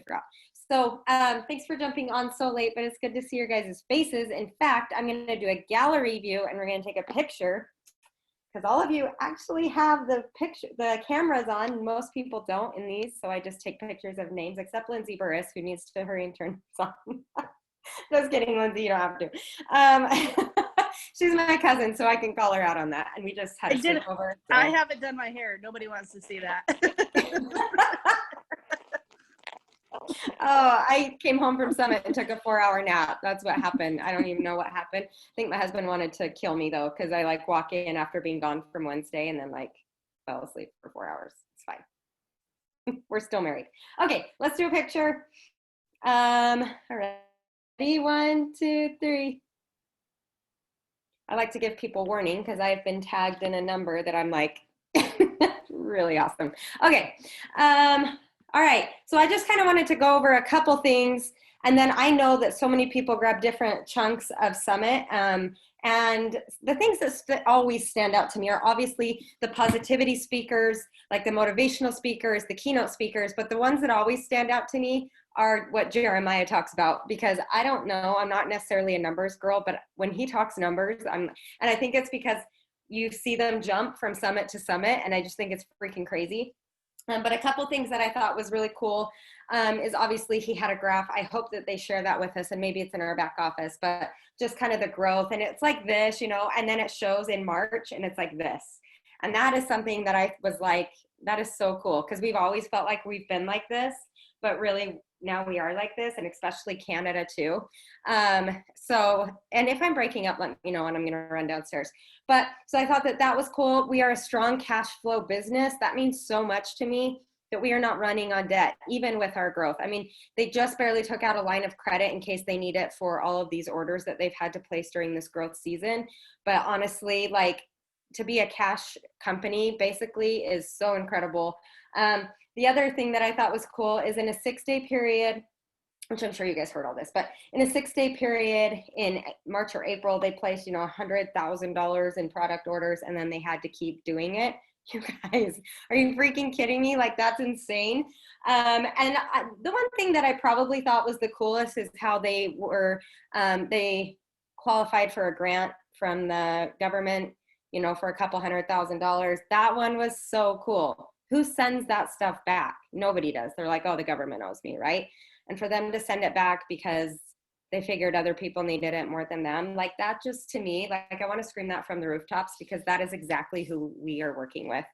forgot. So thanks for jumping on so late, but it's good to see your guys' faces. In fact, I'm going to do a gallery view and we're going to take a picture because all of you actually have the cameras on. Most people don't in these, so I just take pictures of names, except Lindsay Burris, who needs to hurry and turn this on. Just kidding, Lindsay, you don't have to. She's my cousin, so I can call her out on that. And we just had a sleepover. So. I haven't done my hair. Nobody wants to see that. Oh, I came home from Summit and took a 4-hour nap. That's what happened. I don't even know what happened. I think my husband wanted to kill me though, because I like walk in after being gone from Wednesday and then like fell asleep for 4 hours. It's fine. We're still married. Okay, let's do a picture. All right. Ready? 1, 2, 3. I like to give people warning because I've been tagged in a number that I'm like, really awesome. Okay. All right. So I just kind of wanted to go over a couple things. And then I know that so many people grab different chunks of Summit. And the things that always stand out to me are obviously the positivity speakers, like the motivational speakers, the keynote speakers. But the ones that always stand out to me are what Jeremiah talks about, because I don't know, I'm not necessarily a numbers girl, but when he talks numbers, and I think it's because you see them jump from summit to summit, and I just think it's freaking crazy. But a couple things that I thought was really cool is obviously he had a graph. I hope that they share that with us, and maybe it's in our back office, but just kind of the growth. And it's like this, you know, and then it shows in March and it's like this. And that is something that I was like, that is so cool, because we've always felt like we've been like this, but really now we are like this, and especially Canada too. So, and if I'm breaking up, let me know and I'm going to run downstairs. But so I thought that that was cool. We are a strong cash flow business. That means so much to me, that we are not running on debt, even with our growth. I mean, they just barely took out a line of credit in case they need it for all of these orders that they've had to place during this growth season. But honestly, like, to be a cash company basically is so incredible. The other thing that I thought was cool is in a 6-day period, which I'm sure you guys heard all this, but in a 6-day period in March or April, they placed, you know, $100,000 in product orders, and then they had to keep doing it. You guys, are you freaking kidding me? Like, that's insane. The one thing that I probably thought was the coolest is how they were, they qualified for a grant from the government, you know, for a couple $100,000. That one was so cool. Who sends that stuff back? Nobody does. They're like, oh, the government owes me, right? And for them to send it back because they figured other people needed it more than them, like, that just, to me, like, I want to scream that from the rooftops, because that is exactly who we are working with,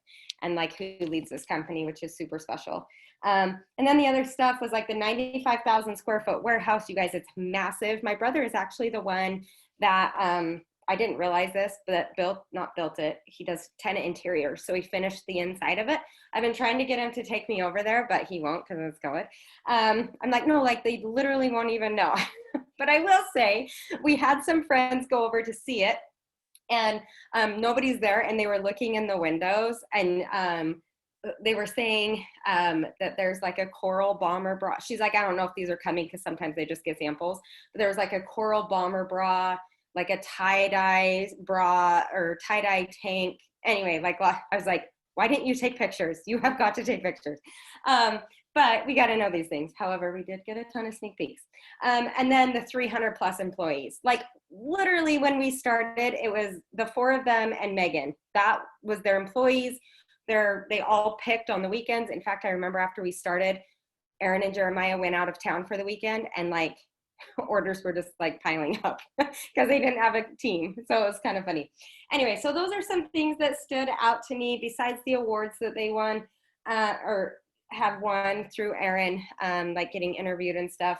and like who leads this company, which is super special. And then the other stuff was like the 95,000 square foot warehouse. You guys, it's massive. My brother is actually the one that, I didn't realize this, but not built it. He does tenant interiors. So he finished the inside of it. I've been trying to get him to take me over there, but he won't because it's going. I'm like, no, like, they literally won't even know. But I will say, we had some friends go over to see it, and nobody's there, and they were looking in the windows, and they were saying that there's like a coral bomber bra. She's like, I don't know if these are coming because sometimes they just get samples. But there was like a coral bomber bra, like a tie-dye bra or tie-dye tank. Anyway, like, I was like, why didn't you take pictures? You have got to take pictures. But we got to know these things. However, we did get a ton of sneak peeks. And then the 300 plus employees. Like, literally when we started, it was the 4 of them and Meghan. That was their employees. They all picked on the weekends. In fact, I remember after we started, Aaron and Jeremiah went out of town for the weekend, and like, orders were just like piling up because they didn't have a team. So it was kind of funny. Anyway, so those are some things that stood out to me besides the awards that they won or have won through Aaron, like getting interviewed and stuff.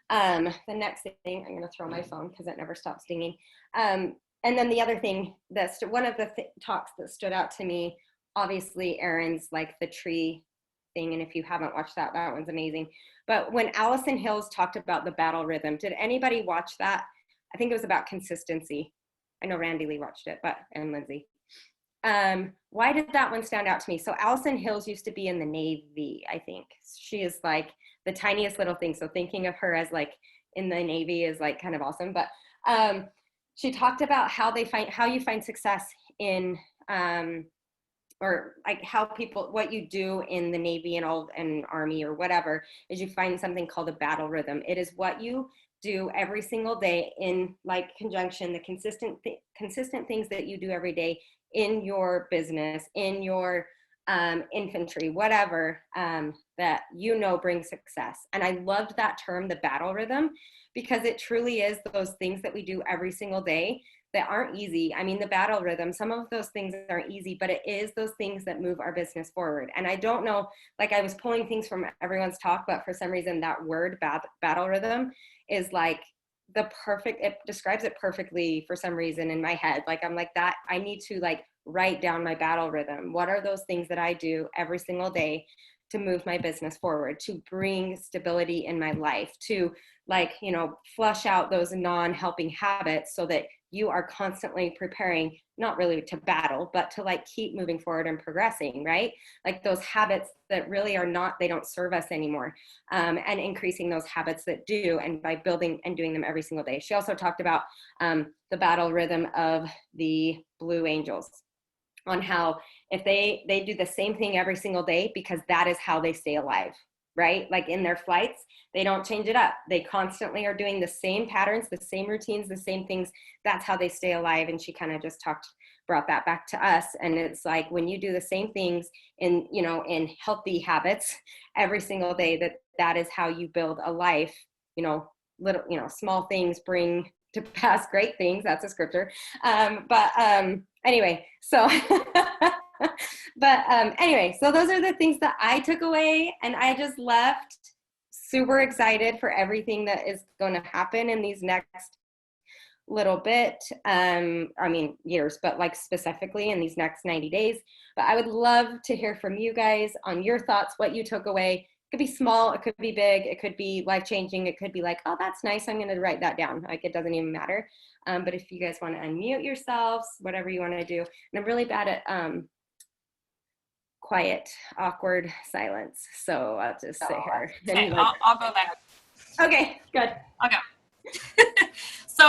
The next thing, I'm going to throw my phone because it never stops dinging. And then the other thing, one of the talks that stood out to me, obviously Aaron's like the tree thing. And if you haven't watched that, that one's amazing. But when Allison Hills talked about the battle rhythm, did anybody watch that? I think it was about consistency. I know Randilee watched it, and Lindsay. Why did that one stand out to me? So Allison Hills used to be in the Navy, I think. She is like the tiniest little thing. So thinking of her as like in the Navy is like kind of awesome. But she talked about how you find success in or like how people, what you do in the Navy and all and Army or whatever, is you find something called a battle rhythm. It is what you do every single day in like conjunction, the consistent things that you do every day in your business, in your infantry, whatever, that you know brings success. And I loved that term, the battle rhythm, because it truly is those things that we do every single day that aren't easy. I mean, the battle rhythm, some of those things aren't easy, but it is those things that move our business forward. And I don't know, like I was pulling things from everyone's talk, but for some reason that word battle rhythm is like the perfect, it describes it perfectly for some reason in my head. Like I'm like that, I need to like write down my battle rhythm. What are those things that I do every single day to move my business forward, to bring stability in my life, to like, you know, flush out those non-helping habits so that you are constantly preparing, not really to battle, but to like keep moving forward and progressing, right? Like those habits that really are not, they don't serve us anymore, and increasing those habits that do, and by building and doing them every single day. She also talked about the battle rhythm of the Blue Angels, on how if they do the same thing every single day, because that is how they stay alive, right? Like in their flights, they don't change it up. They constantly are doing the same patterns, the same routines, the same things. That's how they stay alive. And she kind of just brought that back to us. And it's like, when you do the same things in, you know, in healthy habits every single day, that is how you build a life. You know, little, you know, small things bring to pass great things. That's a scripture. Anyway, so anyway, so those are the things that I took away, and I just left super excited for everything that is going to happen in these next little bit. I mean, years, but like specifically in these next 90 days. But I would love to hear from you guys on your thoughts, what you took away. It could be small, it could be big, it could be life-changing, it could be like, oh, that's nice, I'm going to write that down. Like, it doesn't even matter. But if you guys want to unmute yourselves, whatever you want to do. And I'm really bad at quiet, awkward silence. So I'll just sit here. Okay, I'll go then. Okay, good. I'll go. So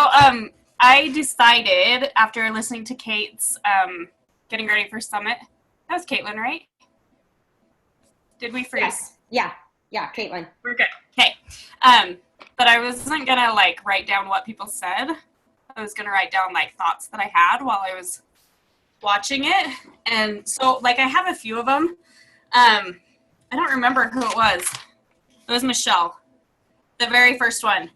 I decided after listening to Kate's getting ready for Summit, that was Caitlin, right? Did we freeze? Yes. Yeah, Caitlin. We're good. Okay. But I wasn't gonna like write down what people said. I was gonna write down like thoughts that I had while I was watching it. And so like I have a few of them. I don't remember who it was. It was Michelle, the very first one.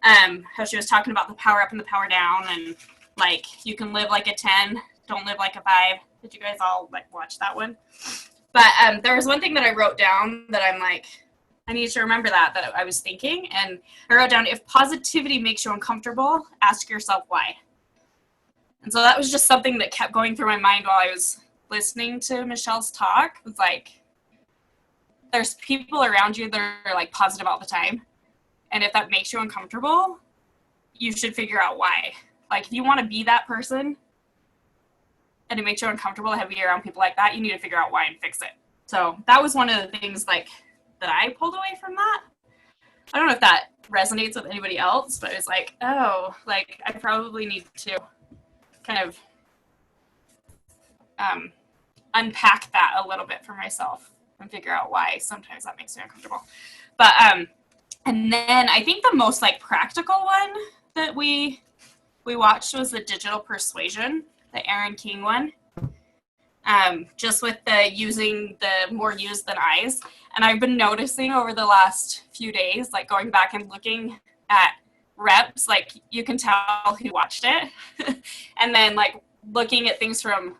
How she was talking about the power up and the power down, and like you can live like a 10, don't live like a 5. Did you guys all like watch that one? But there was one thing that I wrote down that I'm like, I need to remember that I was thinking. And I wrote down, if positivity makes you uncomfortable, ask yourself why. And so that was just something that kept going through my mind while I was listening to Michelle's talk. It was like, there's people around you that are like positive all the time. And if that makes you uncomfortable, you should figure out why. Like if you want to be that person and it makes you uncomfortable to be around people like that, you need to figure out why and fix it. So that was one of the things like that I pulled away from that. I don't know if that resonates with anybody else, but it's like, oh, like I probably need to kind of unpack that a little bit for myself and figure out why sometimes that makes me uncomfortable. But and then I think the most like practical one that we watched was the Digital Persuasion, the Aaron King one. Just with the using the more U's than I's. And I've been noticing over the last few days, like going back and looking at reps, like you can tell who watched it. And then like looking at things from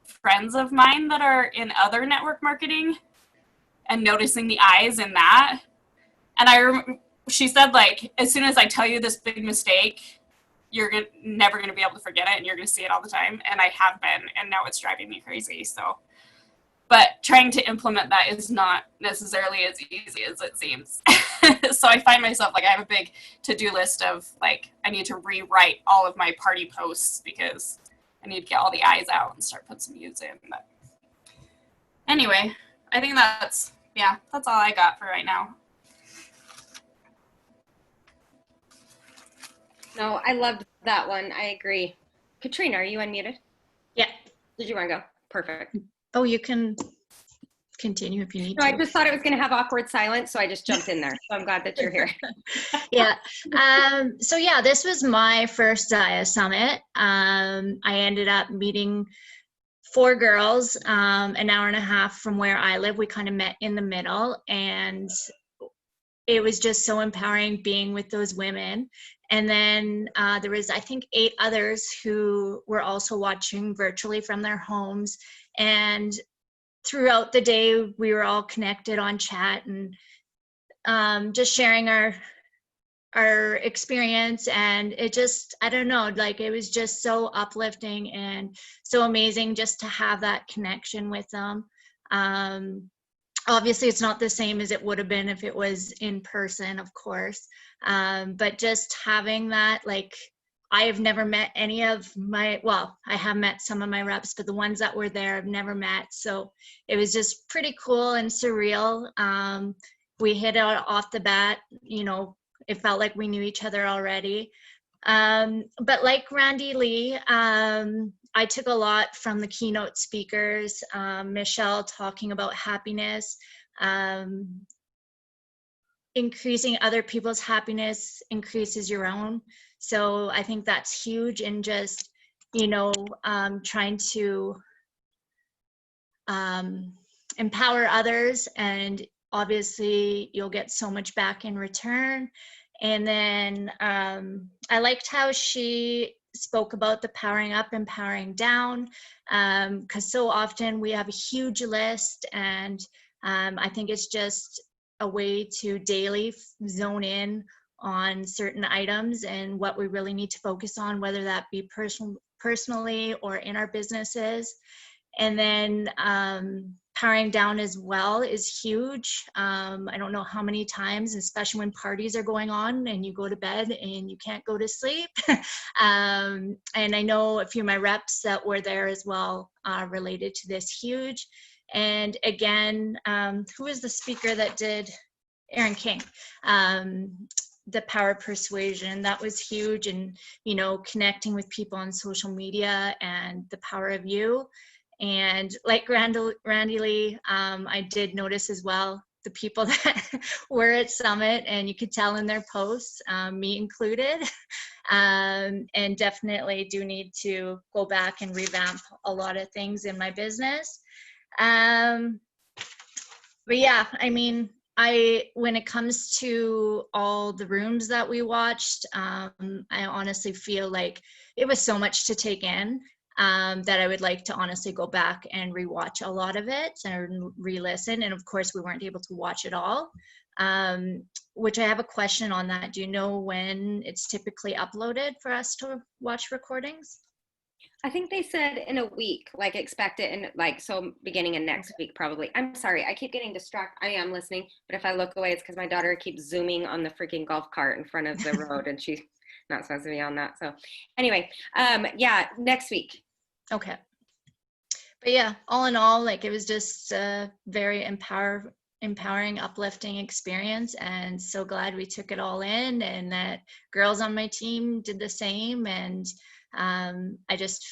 friends of mine that are in other network marketing and noticing the I's in that. And she said, like, as soon as I tell you this big mistake, you're never going to be able to forget it, and you're going to see it all the time. And I have been, and now it's driving me crazy. So, but trying to implement that is not necessarily as easy as it seems. So I find myself, like, I have a big to-do list of, like, I need to rewrite all of my party posts because I need to get all the I's out and start putting some U's in. But anyway, I think that's all I got for right now. No, I loved that one. I agree. Katrina, are you unmuted? Yeah. Did you want to go? Perfect. Oh, you can continue if you need No, to. I just thought it was going to have awkward silence, so I just jumped in there. So I'm glad that you're here. Yeah. So yeah, this was my first Zaya Summit. I ended up meeting 4 girls, an hour and a half from where I live. We kind of met in the middle, and it was just so empowering being with those women. And then there was, I think, 8 others who were also watching virtually from their homes. And throughout the day, we were all connected on chat and just sharing our experience. And it just, I don't know, like it was just so uplifting and so amazing just to have that connection with them. Obviously it's not the same as it would have been if it was in person, of course, but just having that, like, I have never met any of my, well, I have met some of my reps, but the ones that were there I've never met. So it was just pretty cool and surreal. We hit it off the bat, you know, it felt like we knew each other already. But like Randilee, I took a lot from the keynote speakers, Michelle talking about happiness, increasing other people's happiness increases your own. So I think that's huge, and just, you know, trying to empower others, and obviously you'll get so much back in return. And then I liked how she spoke about the powering up and powering down, because so often we have a huge list, and I think it's just a way to daily zone in on certain items and what we really need to focus on, whether that be personally or in our businesses. And then powering down as well is huge. I don't know how many times, especially when parties are going on and you go to bed and you can't go to sleep. And I know a few of my reps that were there as well related to this, huge. And again, who was the speaker that did? Aaron King. The power of persuasion, that was huge. And, you know, connecting with people on social media and the power of you. And like Randilee, I did notice as well the people that were at Summit, and you could tell in their posts, me included, and definitely do need to go back and revamp a lot of things in my business. But yeah, I mean, when it comes to all the rooms that we watched, I honestly feel like it was so much to take in. That I would like to honestly go back and rewatch a lot of it and re-listen. And of course, we weren't able to watch it all, which I have a question on that. Do you know when it's typically uploaded for us to watch recordings? I think they said in a week, like expect it in like, so beginning of next week, probably. I'm sorry, I keep getting distracted. I am listening, but if I look away, it's because my daughter keeps zooming on the freaking golf cart in front of the road, and she's not supposed to be on that. So anyway, yeah, next week. Okay. But yeah, all in all, like, it was just a very empowering, uplifting experience, and so glad we took it all in, and that girls on my team did the same. And I just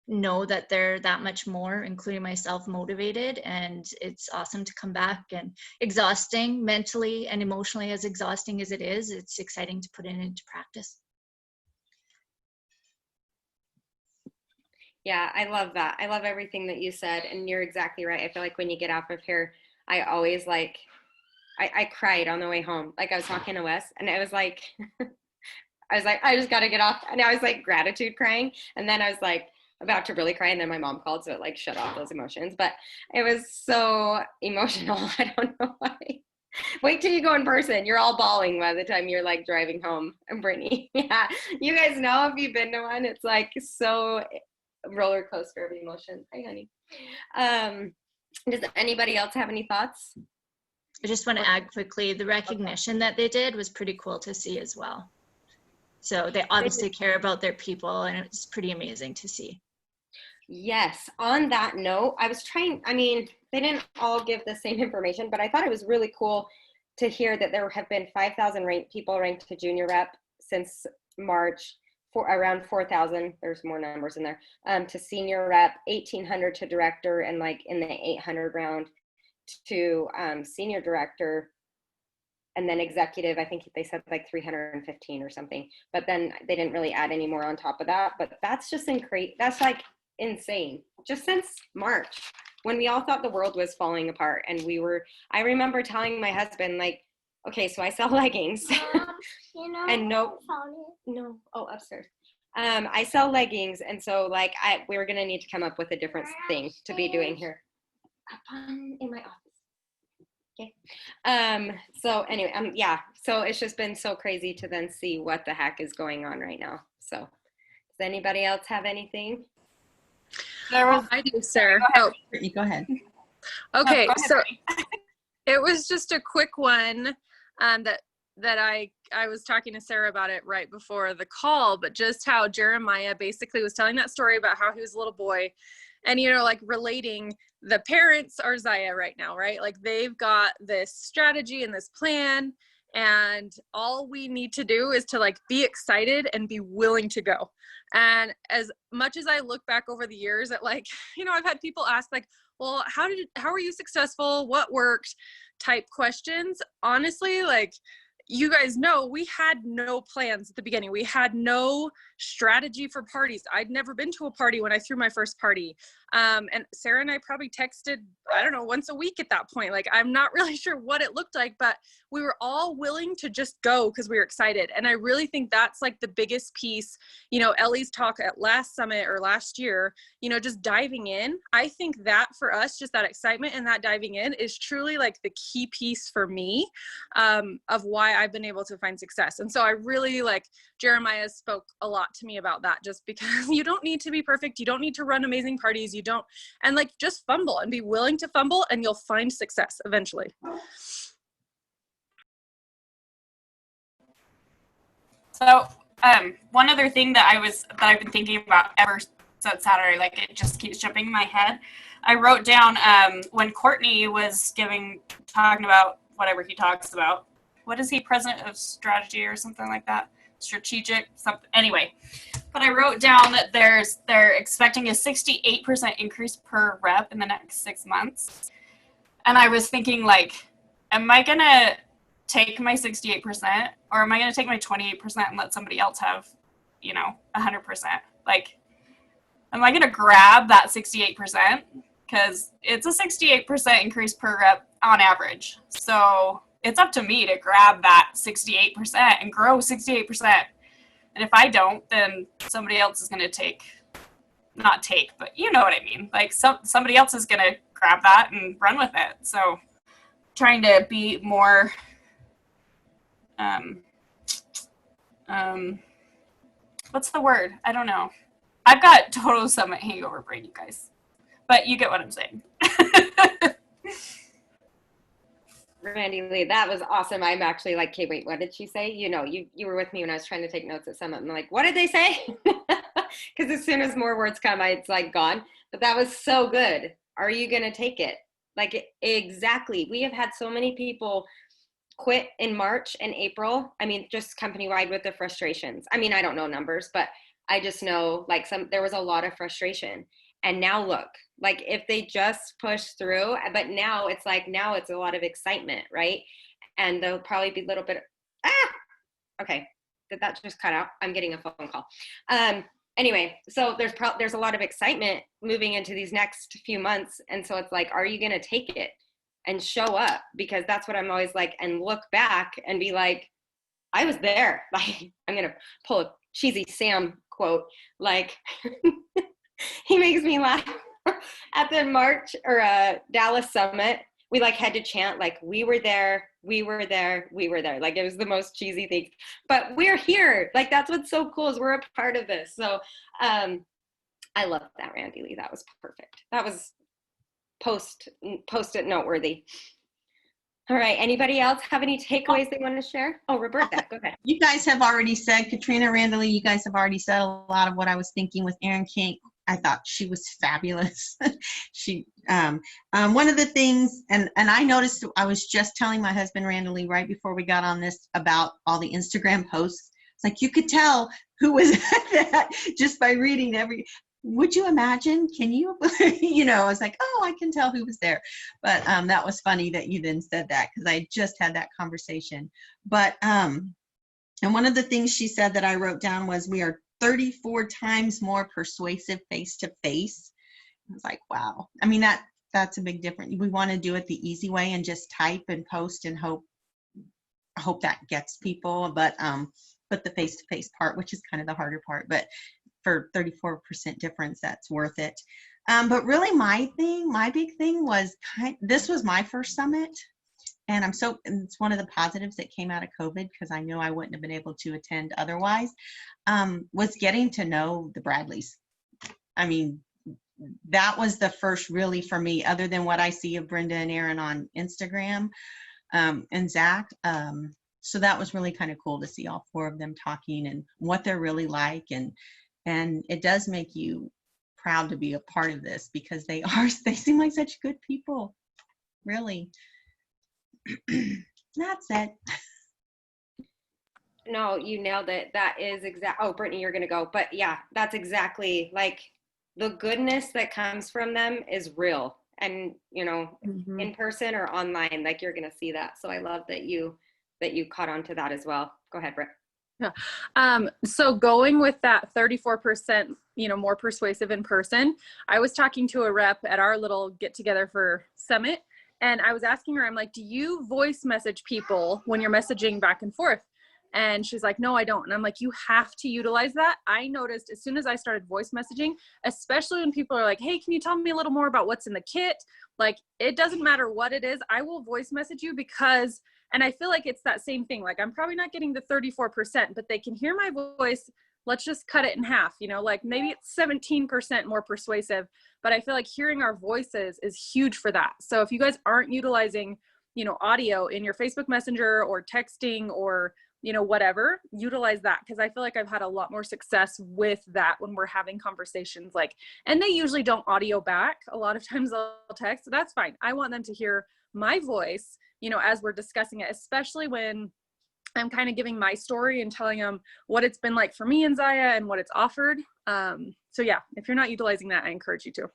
know that they're that much more, including myself, motivated, and it's awesome to come back. And exhausting mentally and emotionally, as exhausting as it is, it's exciting to put it into practice. Yeah, I love that. I love everything that you said, and you're exactly right. I feel like when you get off of here, I always like, I cried on the way home. Like I was talking to Wes, and I was like, I just got to get off. And I was like gratitude crying. And then I was like about to really cry. And then my mom called, so it like shut off those emotions. But it was so emotional. I don't know why. Wait till you go in person. You're all bawling by the time you're like driving home. And Brittany, yeah, you guys know if you've been to one, it's like so roller coaster of emotions. Hi, honey. Does anybody else have any thoughts? I just want to add quickly, the recognition that they did was pretty cool to see as well. So they obviously care about their people, and it's pretty amazing to see. Yes. On that note, I mean, they didn't all give the same information, but I thought it was really cool to hear that there have been 5,000 people ranked to junior rep since March, for around 4,000. There's more numbers in there. To senior rep, 1,800 to director, and like in the 800 round to senior director, and then executive. I think they said like 315 or something. But then they didn't really add any more on top of that. But that's just that's like insane. Just since March, when we all thought the world was falling apart, and I remember telling my husband, like, okay, so I sell leggings. And upstairs. I sell leggings, and so like we were gonna need to come up with a different thing to be doing here. In my office. Okay. So anyway, yeah. So it's just been so crazy to then see what the heck is going on right now. So does anybody else have anything? I do, Sarah. Oh, Brittany, go ahead. Okay, go ahead, so Brittany. it was just a quick one that I was talking to Sarah about it right before the call, but just how Jeremiah basically was telling that story about how he was a little boy, and like relating the parents are Zaya right now, right? Like they've got this strategy and this plan, and all we need to do is to like be excited and be willing to go. And as much as I look back over the years at like, I've had people ask like, well, how are you successful? What worked? Type questions. Honestly, like, you guys know, we had no plans at the beginning. We had no strategy for parties. I'd never been to a party when I threw my first party. And Sarah and I probably texted, I don't know, once a week at that point. Like, I'm not really sure what it looked like, but we were all willing to just go because we were excited. And I really think that's like the biggest piece, Ellie's talk at last summit or last year, just diving in. I think that for us, just that excitement and that diving in is truly like the key piece for me of why I've been able to find success. And so I really like Jeremiah spoke a lot to me about that, just because you don't need to be perfect. You don't need to run amazing parties. You don't, and like just fumble and be willing to fumble, and you'll find success eventually. So one other thing that I've been thinking about ever since Saturday, like it just keeps jumping in my head. I wrote down when Courtney was talking about whatever he talks about. What is he, president of strategy or something like that? Strategic something. Anyway, but I wrote down that they're expecting a 68% increase per rep in the next 6 months. And I was thinking, like, am I gonna take my 68% or am I gonna take my 28% and let somebody else have, 100%? Like, am I gonna grab that 68%? Because it's a 68% increase per rep on average. So it's up to me to grab that 68% and grow 68%. And if I don't, then somebody else is going to not take, but you know what I mean? Like somebody else is going to grab that and run with it. So trying to be more, what's the word? I don't know. I've got total summit hangover brain, you guys, but you get what I'm saying. Randilee, that was awesome. I'm actually like, okay, wait, what did she say? You were with me when I was trying to take notes at Summit. I'm like, what did they say? Because as soon as more words come, it's like gone. But that was so good. Are you going to take it? Like, exactly. We have had so many people quit in March and April. I mean, just company-wide with the frustrations. I mean, I don't know numbers, but I just know like there was a lot of frustration. And now look, like if they just push through, but now it's a lot of excitement, right? And there'll probably be a little bit, okay. Did that just cut out? I'm getting a phone call. Anyway, so there's a lot of excitement moving into these next few months. And so it's like, are you going to take it and show up? Because that's what I'm always like, and look back and be like, I was there. Like, I'm going to pull a cheesy Sam quote. Like, he makes me laugh. At the March or Dallas Summit, we like had to chant like we were there, we were there, we were there. Like it was the most cheesy thing, but we're here. Like that's what's so cool is we're a part of this. So I love that, Randilee. That was perfect. That was post-it noteworthy. All right. Anybody else have any takeaways they want to share? Oh, Roberta, go ahead. You guys have already said, Katrina, Randilee, you guys have already said a lot of what I was thinking with Erin King. I thought she was fabulous. She, one of the things, and I noticed, I was just telling my husband, Randilee, right before we got on this about all the Instagram posts It's like you could tell who was at that just by reading would you imagine? Can you? I was like, oh, I can tell who was there. But that was funny that you then said that, because I just had that conversation. But and one of the things she said that I wrote down was, we are 34 times more persuasive face to face. I was like, wow. I mean, that's a big difference. We want to do it the easy way and just type and post and hope that gets people. But the face to face part, which is kind of the harder part, but for 34% difference, that's worth it. But really my big thing was, this was my first summit, and it's one of the positives that came out of COVID, because I know I wouldn't have been able to attend otherwise, was getting to know the Bradleys. I mean, that was the first, really, for me, other than what I see of Brenda and Aaron on Instagram, and Zach. So that was really kind of cool to see all four of them talking and what they're really like. And it does make you proud to be a part of this, because they seem like such good people, really. That's it. No, you nailed it. That is oh, Brittany, you're going to go. But yeah, that's exactly, like, the goodness that comes from them is real. And, in person or online, like, you're going to see that. So I love that you caught on to that as well. Go ahead, Britt. Yeah. So going with that 34%, more persuasive in person, I was talking to a rep at our little get together for summit, and I was asking her, I'm like, do you voice message people when you're messaging back and forth? And she's like, no, I don't. And I'm like, you have to utilize that. I noticed as soon as I started voice messaging, especially when people are like, hey, can you tell me a little more about what's in the kit? Like, it doesn't matter what it is. I will voice message you, because, and I feel like it's that same thing. Like, I'm probably not getting the 34%, but they can hear my voice. Let's just cut it in half, like maybe it's 17% more persuasive, but I feel like hearing our voices is huge for that. So if you guys aren't utilizing, audio in your Facebook Messenger or texting or, whatever, utilize that. Cause I feel like I've had a lot more success with that when we're having conversations, like, and they usually don't audio back. A lot of times they'll text, so that's fine. I want them to hear my voice, as we're discussing it, especially when I'm kind of giving my story and telling them what it's been like for me and Zaya and what it's offered. So yeah, if you're not utilizing that, I encourage you to.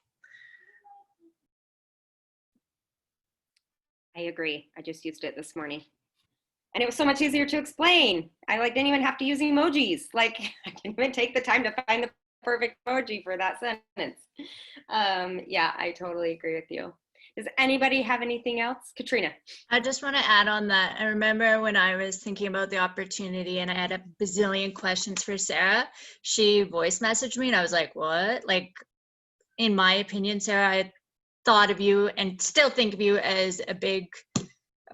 I agree. I just used it this morning. And it was so much easier to explain. I didn't even have to use emojis. Like, I didn't even take the time to find the perfect emoji for that sentence. Yeah, I totally agree with you. Does anybody have anything else? Katrina. I just want to add on that. I remember when I was thinking about the opportunity and I had a bazillion questions for Sarah, she voice messaged me and I was like, what? Like, in my opinion, Sarah, I thought of you and still think of you as a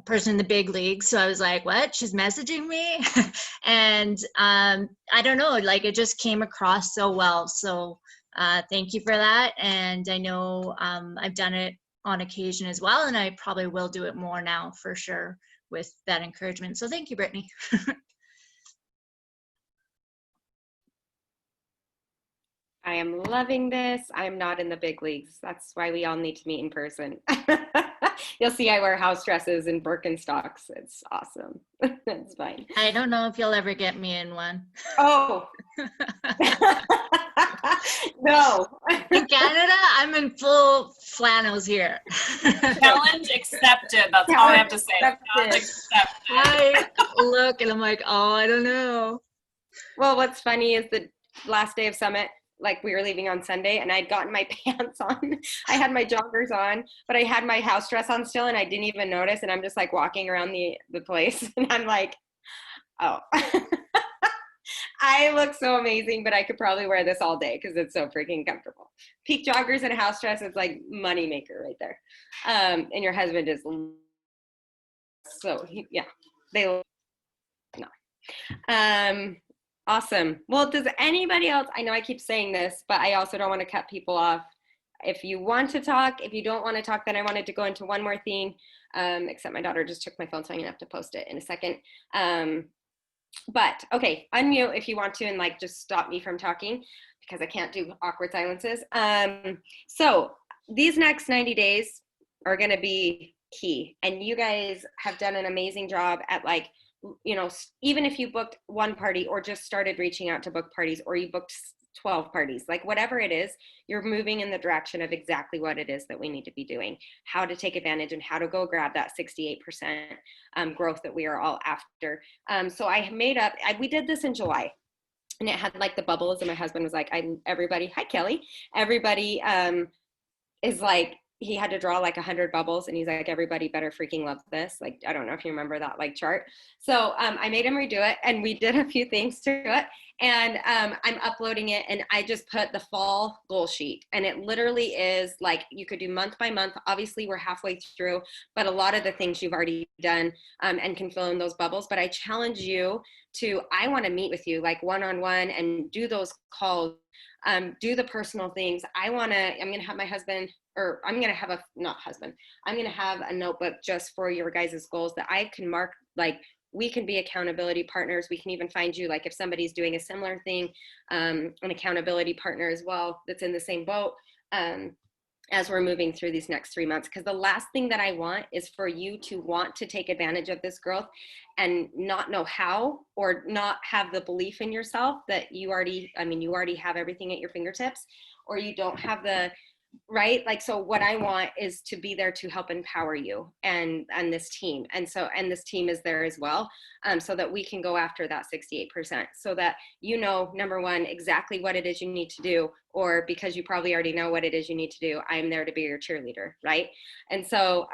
person in the big league. So I was like, what? She's messaging me? And I don't know, like, it just came across so well. So thank you for that. And I know I've done it on occasion as well, and I probably will do it more now for sure with that encouragement. So thank you, Brittany. I am loving this. I am not in the big leagues. That's why we all need to meet in person. You'll see I wear house dresses and Birkenstocks. It's awesome. It's fine. I don't know if you'll ever get me in one. Oh. No. In Canada, I'm in full flannels here. Challenge accepted. That's all I have to say. Challenge accepted. I look and I'm like, oh, I don't know. Well, what's funny is the last day of summit, like, we were leaving on Sunday and I'd gotten my pants on. I had my joggers on, but I had my house dress on still and I didn't even notice. And I'm just like walking around the place and I'm like, oh, I look so amazing, but I could probably wear this all day because it's so freaking comfortable. Peak joggers and a house dress is like money maker right there. And your husband is so, yeah, they look, no. Awesome. Well, does anybody else, I know I keep saying this, but I also don't want to cut people off. If you want to talk, if you don't want to talk, then I wanted to go into one more thing, except my daughter just took my phone, so I'm going to have to post it in a second. But okay, unmute if you want to and like just stop me from talking because I can't do awkward silences. So these next 90 days are going to be key, and you guys have done an amazing job at like you know, even if you booked one party or just started reaching out to book parties, or you booked 12 parties, like whatever it is, you're moving in the direction of exactly what it is that we need to be doing, how to take advantage and how to go grab that 68% growth that we are all after. So I made up, we did this in July, and it had like the bubbles, and my husband was like, everybody, hi Kelly, everybody is like, he had to draw like 100 bubbles, and he's like, everybody better freaking love this. Like, I don't know if you remember that like chart. So I made him redo it, and we did a few things to it, and I'm uploading it, and I just put the fall goal sheet, and it literally is like, you could do month by month. Obviously we're halfway through, but a lot of the things you've already done and can fill in those bubbles. But I challenge you to, I want to meet with you like one-on-one and do those calls, do the personal things. I'm going to have my husband, or I'm going to have I'm going to have a notebook just for your guys' goals that I can mark. Like, we can be accountability partners. We can even find you, like if somebody's doing a similar thing, an accountability partner as well that's in the same boat, as we're moving through these next 3 months. Because the last thing that I want is for you to want to take advantage of this growth and not know how, or not have the belief in yourself that you already have everything at your fingertips, or you don't have the right, like, so what I want is to be there to help empower you and this team, and this team is there as well, so that we can go after that 68%, so that you know, number one, exactly what it is you need to do, or because you probably already know what it is you need to do, I'm there to be your cheerleader, right? And so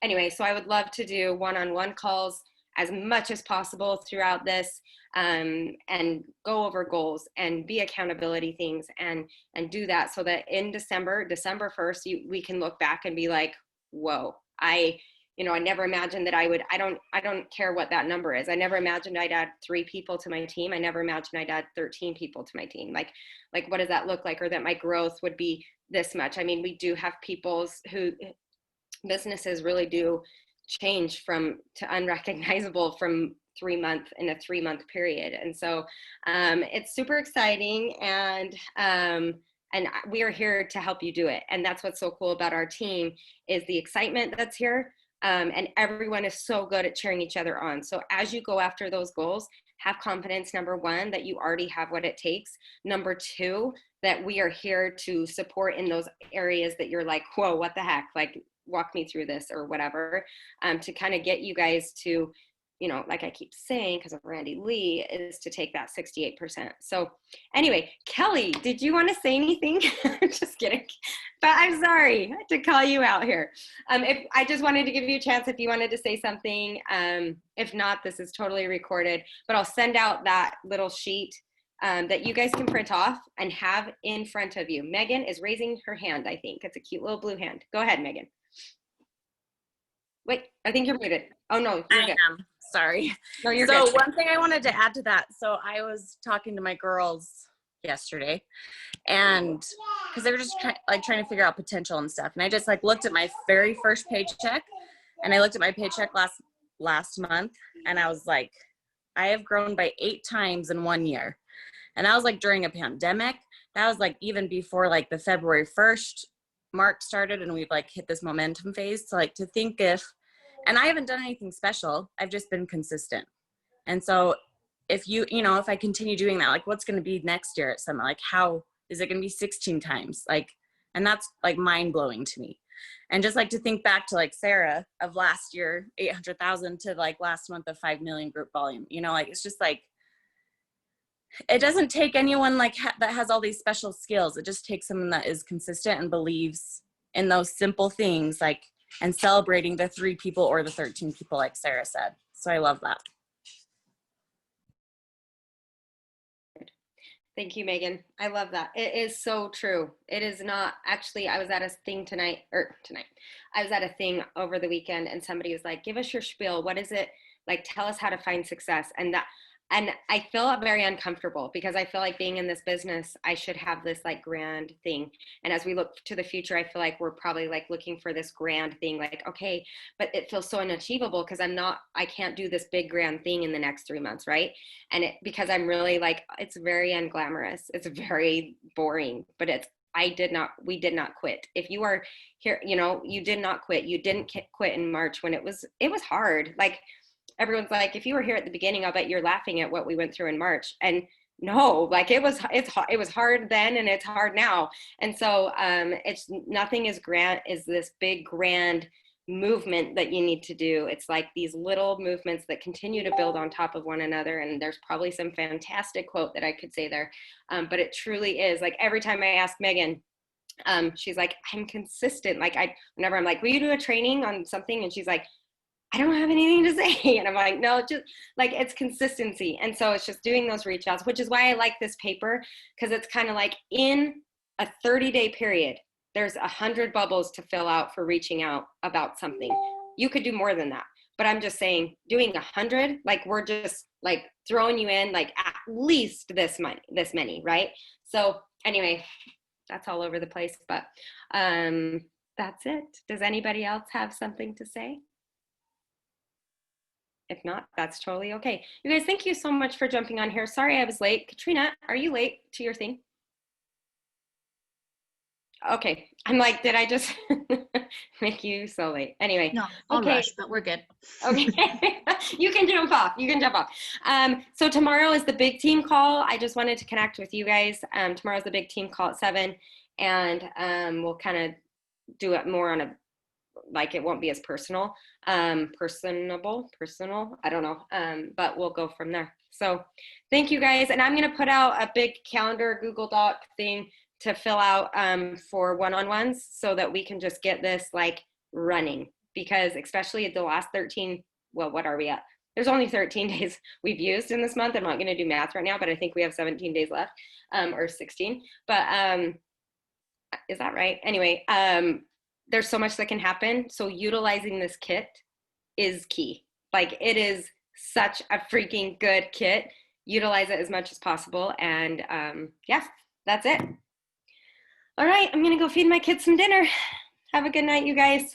anyway, so I would love to do one-on-one calls as much as possible throughout this, and go over goals and be accountability things, and do that, so that in December 1st, we can look back and be like, whoa, I never imagined that I don't care what that number is. I never imagined I'd add 3 people to my team. I never imagined I'd add 13 people to my team. Like what does that look like? Or that my growth would be this much. I mean, we do have who businesses really do change to unrecognizable from 3 month in a 3-month period. And so it's super exciting, and we are here to help you do it. And that's what's so cool about our team, is the excitement that's here, and everyone is so good at cheering each other on. So as you go after those goals, have confidence, number one, that you already have what it takes. Number two, that we are here to support in those areas that you're like, whoa, what the heck? Like, walk me through this or whatever, to kind of get you guys to, like I keep saying, because of Randilee, is to take that 68%. So anyway, Kelly, did you want to say anything? Just kidding. But I'm sorry to call you out here. If I just wanted to give you a chance if you wanted to say something. If not, this is totally recorded, but I'll send out that little sheet that you guys can print off and have in front of you. Megan is raising her hand, I think. It's a cute little blue hand. Go ahead, Megan. Wait, I think you're muted. Oh no, you're good. I am. Sorry. No, you're good. good. One thing I wanted to add to that. So I was talking to my girls yesterday, and because they were just trying to figure out potential and stuff. And I just looked at my very first paycheck, and I looked at my paycheck last month, and I was like, I have grown by 8 times in 1 year. And that was during a pandemic. That was even before the February 1st mark started, and we've hit this momentum phase. So to think and I haven't done anything special, I've just been consistent. And so if if I continue doing that, what's going to be next year at Summit? How is it going to be 16 times? And that's mind blowing to me. And just to think back to Sarah of last year, 800,000 to last month of 5 million group volume, it's just it doesn't take anyone that has all these special skills. It just takes someone that is consistent and believes in those simple things, and celebrating the 3 people or the 13 people, like Sarah said. So I love that. Thank you, Megan. I love that. It is so true. It is not actually, I was at a thing I was at a thing over the weekend, and somebody was like, give us your spiel. What is it? Tell us how to find success. And I feel very uncomfortable, because I feel like being in this business, I should have this grand thing. And as we look to the future, I feel like we're probably looking for this grand thing, okay, but it feels so unachievable, because I can't do this big grand thing in the next 3 months, right? And because I'm really it's very unglamorous. It's very boring, but we did not quit. If you are here, you did not quit. You didn't quit in March when it was hard. everyone's like, if you were here at the beginning, I'll bet you're laughing at what we went through in March. And no, like it was hard then and it's hard now. And so it's nothing as grand as this big grand movement that you need to do. It's like these little movements that continue to build on top of one another. And there's probably some fantastic quote that I could say there. But it truly is like every time I ask Meghan, she's like, I'm consistent. Like whenever I'm like, will you do a training on something? And she's like, I don't have anything to say. And I'm like, no, just like it's consistency. And so it's just doing those reach outs, which is why I like this paper, because it's kind of like in a 30-day period, there's 100 bubbles to fill out for reaching out about something. You could do more than that. But I'm just saying doing 100, like we're just like throwing you in like at least this many, right? So anyway, that's all over the place, but that's it. Does anybody else have something to say? If not, that's totally okay. You guys, thank you so much for jumping on here. Sorry I was late. Katrina, are you late to your thing? Okay, I'm like, did I just make you so late? Anyway. No, I'll okay. rush, but we're good. Okay, you can jump off. You can jump off. So tomorrow is the big team call. I just wanted to connect with you guys. Tomorrow's the big team call at 7, and we'll kind of do it more on a, like it won't be as personal, personal, I don't know, but we'll go from there. So thank you guys. And I'm going to put out a big calendar Google Doc thing to fill out for one-on-ones so that we can just get this like running, because especially the last 13, well, what are we at? There's only 13 days we've used in this month. I'm not going to do math right now, but I think we have 17 days left, or 16. But is that right? Anyway, there's so much that can happen. So utilizing this kit is key. Like it is such a freaking good kit. Utilize it as much as possible. And yeah, that's it. All right, I'm gonna go feed my kids some dinner. Have a good night, you guys.